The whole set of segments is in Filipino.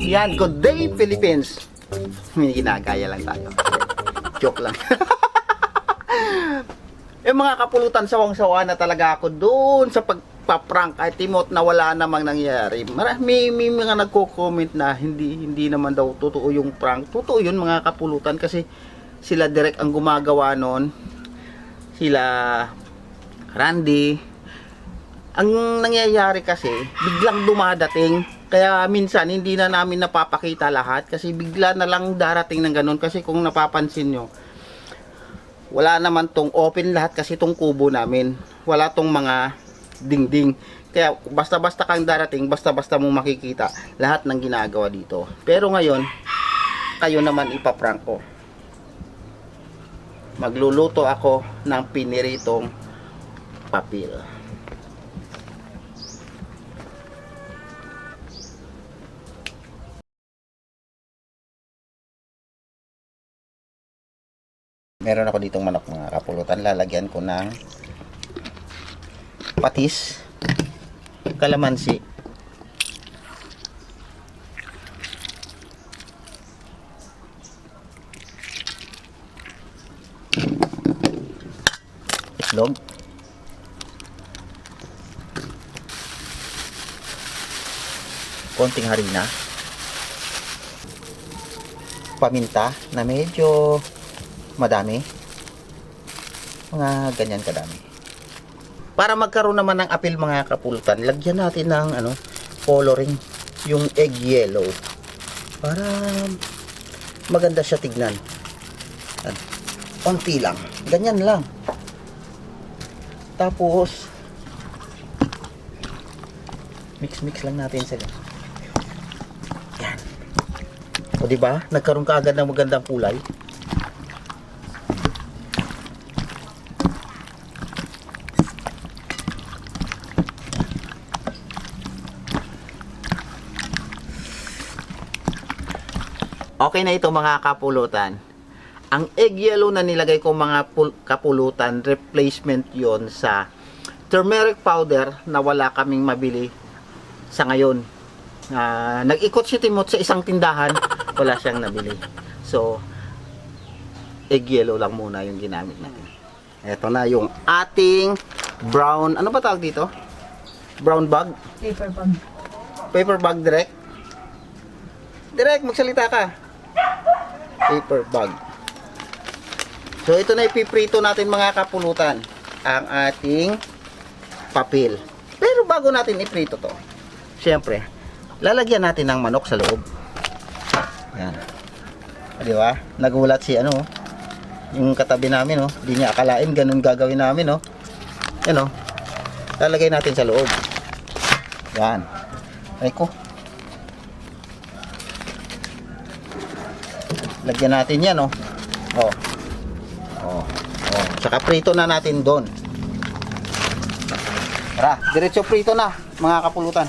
Yan, good day Philippines. May ginagaya lang tayo. Joke lang. Mga kapulutan, sawang-sawa na talaga ako doon sa pagpa-prank kay Timot na wala namang nangyari. May mga nagko-comment na hindi naman daw totoo yung prank. Totoo yun mga kapulutan kasi sila direct ang gumagawa noon. Sila Randy. Ang nangyayari kasi biglang dumadating. Kaya minsan hindi na namin napapakita lahat kasi bigla na lang darating ng ganun. Kasi kung napapansin nyo, wala naman tong open lahat kasi tong kubo namin. Wala tong mga dingding. Kaya basta-basta kang darating, basta-basta mo makikita lahat ng ginagawa dito. Pero ngayon, kayo naman ipaprank ko. Magluluto ako ng piniritong papel. Meron ako ditong manok mga kapulutan. Lalagyan ko ng patis, kalamansi, itlog, konting harina, paminta na medyo madami, mga ganyan kadami. Para magkaroon naman ng apil mga kapulutan, lagyan natin ng coloring, yung egg yellow, para maganda siya tignan. Konti lang, ganyan lang. Tapos mix lang natin sila. Yan. O diba, nagkaroon ka agad ng magandang kulay. Okay na ito mga kapulutan. Ang egg yellow na nilagay ko mga kapulutan, replacement yon sa turmeric powder na wala kaming mabili sa ngayon. Nag-ikot si Timot sa isang tindahan, wala siyang nabili. So, egg yellow lang muna yung ginamit natin. Ito na yung ating brown, ano ba tawag dito? Brown bag? Paper bag. Paper bag direct? Direct, magsalita ka. Paper bag. So ito na ipiprito natin mga kapulutan, ang ating papel. Pero bago natin iprito to, syempre lalagyan natin ng manok sa loob. Yan. Di ba? Nagulat si yung katabi namin, di niya akalain ganun gagawin namin, yan, lalagay natin sa loob. Yan. Ay ko. Lagyan natin yan, Saka prito na natin doon. Tara, diretso prito na, mga kapulutan.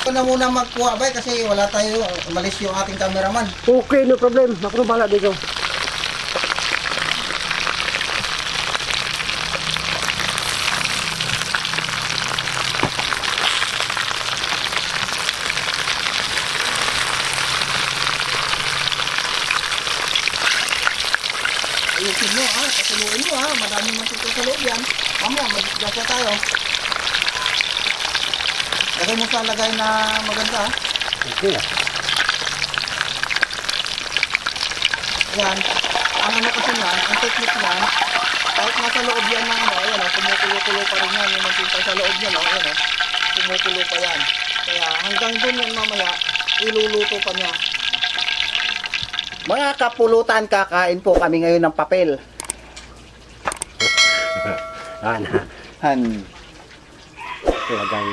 Ako na muna magkuha bay kasi wala tayo, umalis yung ating cameraman. Okay, no problem. Ako na bahala dito. Ayusin mo patuloyin mo madami masito sa loob yan. Mamaya magkasa tayo. Lagay mo sa lagay na maganda Okay na. Yan. Ang kasi yan, ang technique yan, kahit nasa loob yan ng kumukulo-kulo pa rin yan, yung mantika sa loob yan, kumukulo pa yan. Kaya hanggang dun yan mamaya, iluluto pa niya. Mga kapulutan, kakain po kami ngayon ng papel. Ana. Han. Talagang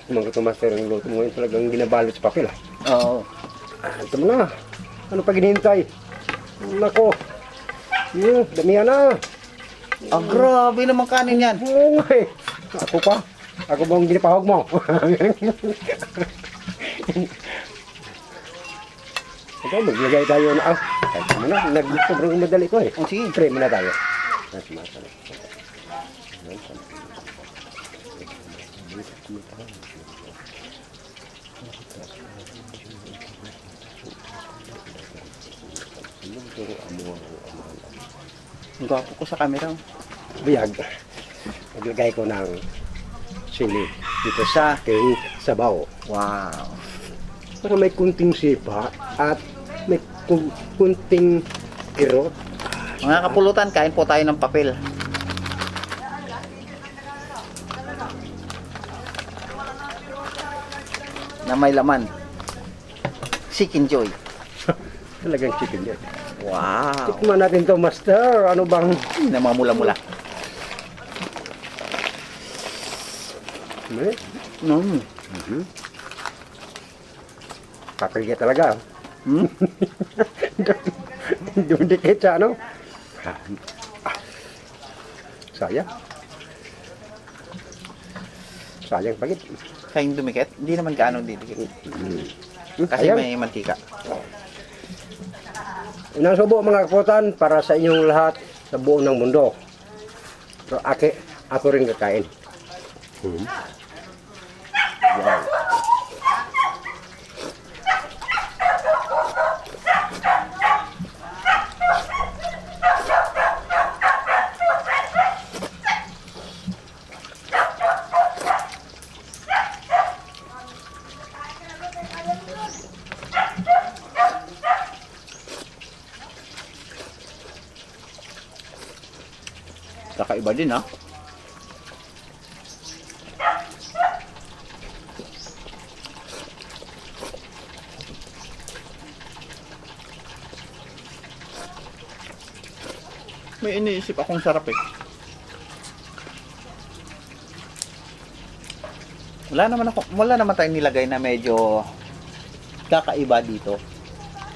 mga master ng luto mo ngayon talagang ginabalot sa papel ah. Oo. Ito mo na. Ano pa ginihintay? Nako. Damihan na. Ah, grabe naman kanin yan. Oo nga eh. Ako pa. Ako ba ang ginipahog mo? Ito, maglagay tayo na. Kahit mo na. Sobrang madali ko eh. Oh, sige. Try mo na tayo. Ang gwapo ko sa camera. Biyag. Maglagay ko ng sili dito sa aking sabaw. Wow. Para may kunting sipa at may kunting irot. Mga kapulutan, kain po tayo ng papel. Na may laman. Chicken Joy. Talagang chicken yan. Wow. Tikman natin to, master. Ano bang... Na mga mula-mula. Mm. Papilya talaga. Hmm? Dumidikit siya, ano? Sayang. Sayang pagit. Kayong dumikit? Hindi naman gaano didikit. Kasi Sayang. may mantika. Unang subo mga kaputan para sa inyong lahat sa buong ng mundo. So, ako rin kakain. Wow. Kakaiba din ha. May iniisip akong sarap eh. Wala naman tayong nilagay na medyo kakaiba dito.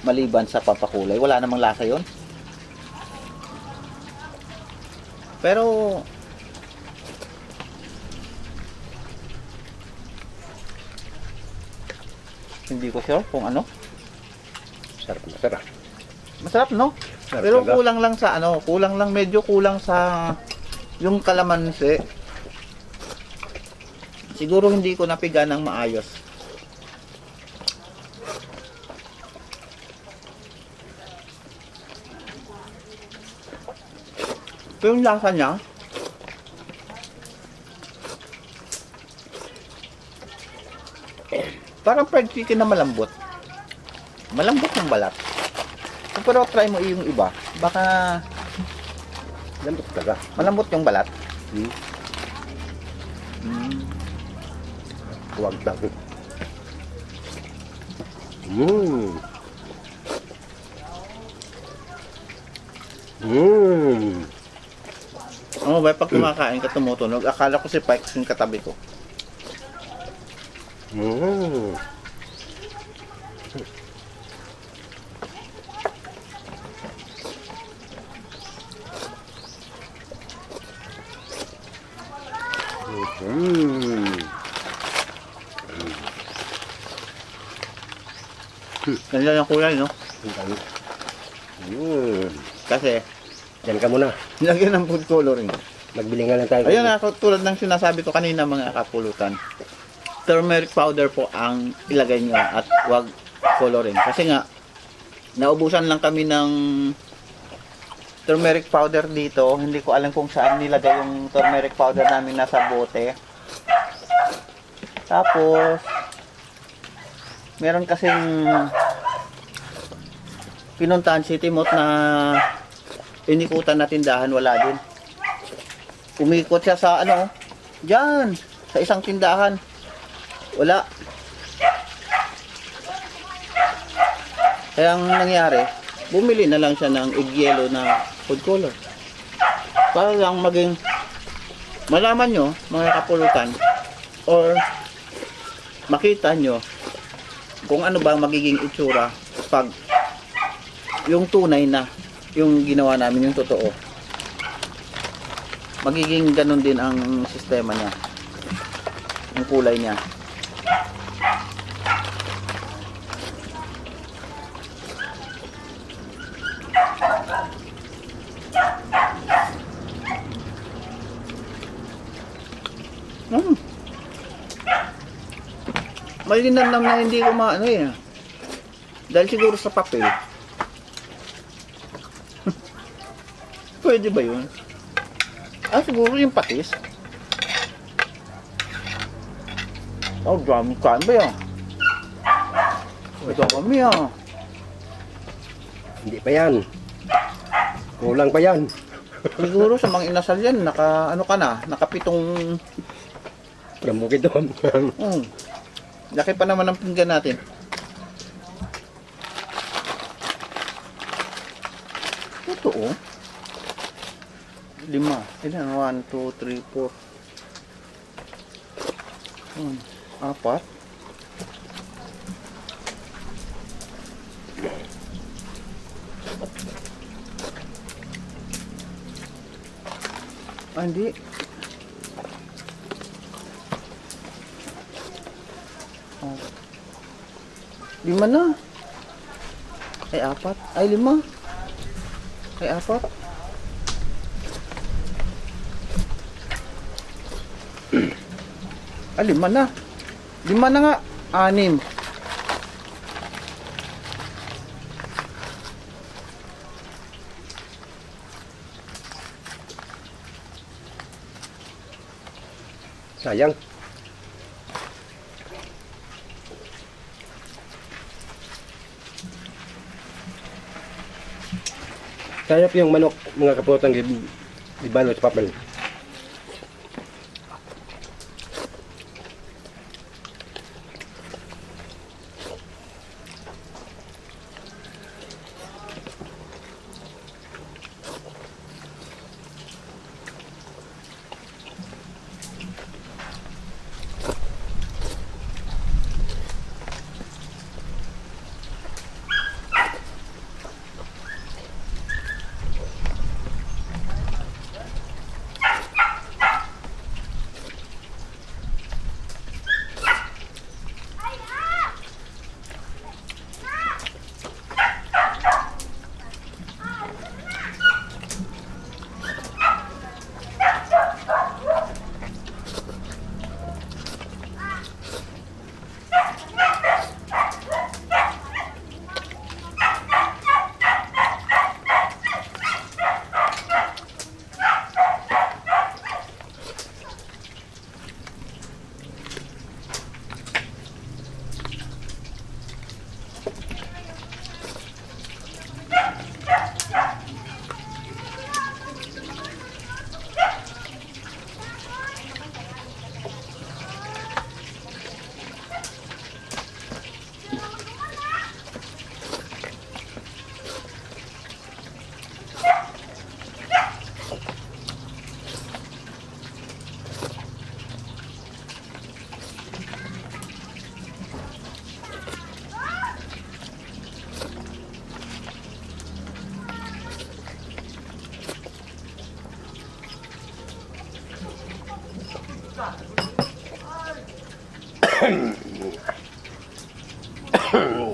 Maliban sa pampakulay, wala namang lasa 'yon. Pero hindi ko sure kung ano. Sarap na sarap. Masarap no? Sarap Pero talaga. medyo kulang sa yung kalamansi. Siguro hindi ko napiga ng maayos. Pero yung lasa niya, parang fried chicken na malambot. Malambot yung balat. Pero try mo yung iba, baka Lambot talaga. malambot yung balat. Huwag lang. Mmm. Mmm. Ano ba, pag kumakain ka tumutunog, akala ko si Pikes yung katabi ko. Mmm. Ganyan yung kulay, no? Kasi, Diyan ka muna. nilagyan ng food coloring. Magbili nga lang tayo. Ayun nga, tulad ng sinasabi ko kanina mga kapulutan. Turmeric powder po ang ilagay nyo at wag coloring. Kasi nga, naubusan lang kami ng turmeric powder dito. Hindi ko alam kung saan nilagay yung turmeric powder namin nasa bote. Tapos, meron kasing pinuntahan si Timot na inikutan na tindahan, wala din. Umikot siya sa dyan, sa isang tindahan. Wala. Kaya ang nangyari, bumili na lang siya ng egg yellow na food color. Para lang maging malaman nyo, mga kapulutan, or makita nyo kung ano ba magiging itsura pag yung tunay na yung ginawa namin, yung totoo. Magiging ganun din ang sistema niya, ang kulay niya. Malinamnam na hindi ko maano eh. Dahil siguro sa papel. Pwede ba yun? Siguro yung patis. Dami kain ba yan? Ito kami Hindi pa yan. Kulang pa yan. Siguro sa mga inasal yan, nakapitong... Ramukit doon. Laki pa naman ang pinggan natin. Totoo. 5. Ilan? 1, 2, 3, 4. 4. Hindi. Lima na. 4. 5. 4. Lima na. 5 na nga. 6. Sayang. Sayap yung manok, mga kapulutan, ibalo sa papel.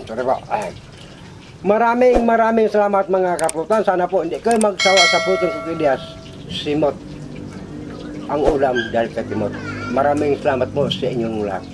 Sorry po. Maraming salamat mga kapulutan. Sana po hindi kayo magsawa sa putong kukidyas. Simot ang ulam dahil sa timot. Maraming salamat po sa inyong lahat.